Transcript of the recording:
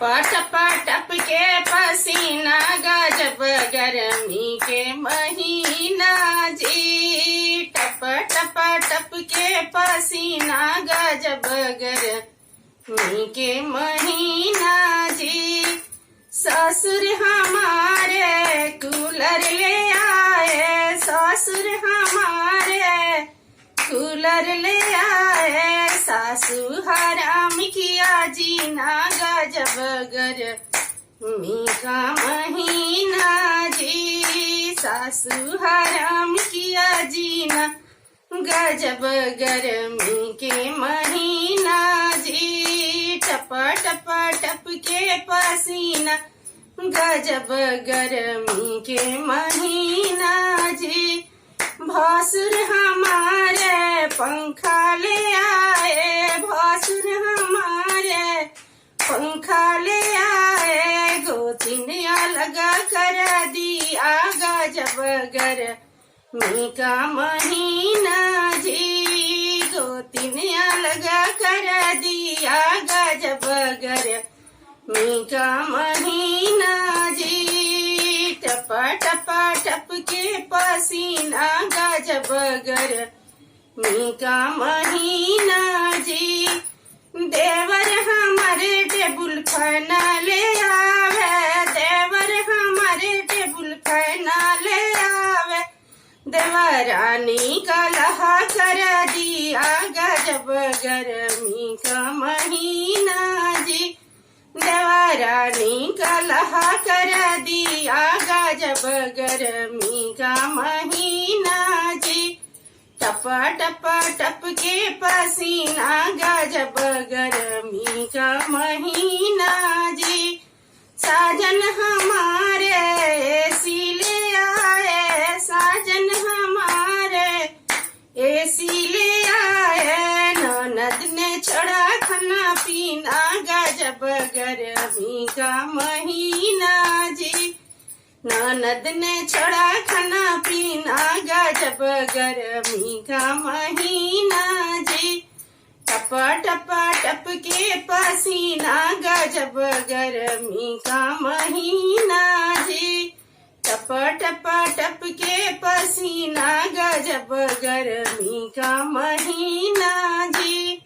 टपा टप के पसीना गजब गर्मी के महीना जी। टपा टप के पसीना गजब गर्मी के महीना जी। ससुर हमारे कूलर ले आए, ससुर हमारे कूलर ले आए। सासू हराम किया जीना गजब गर्मी का महीना जी। सासू हराम किया जीना गजब गर्मी के महीना जी। टपा टप के पसीना गजब गर्मी के महीना जी। भसुर हमारे पंखा ले आए, भसुर हमारे पंखा ले आए। गोतिनिया लगा कर दिया गजब गर्मी का महीना जी। गोतिनिया लगा कर दिया गजब गर्मी का महीना जी। टपा टप के पसीना गजब गर्मी का महीना जी। देवर हमारे टेबुल फैन ले आवे, देवर हमारे टेबुल फैन ले आवे। देवरानी का लहा कर दिया गजब गर्मी का महीना जी। देवरानी का लहा कर दिया गजब गर्मी का महीना जी। टपा टप के पसीना गजब गर्मी का महीना जी। साजन हमारे एसी ले आए, साजन हमारे एसी ले आए। ननद ने चढ़ा खाना पीना गजब गर्मी का महीना जी। ननद ने चढ़ा खाना पीना गजब गर्मी का महीना जी। टपा टप के पसीना गजब गर्मी का महीना जी। टपा टप के पसीना गजब गर्मी का महीना जी।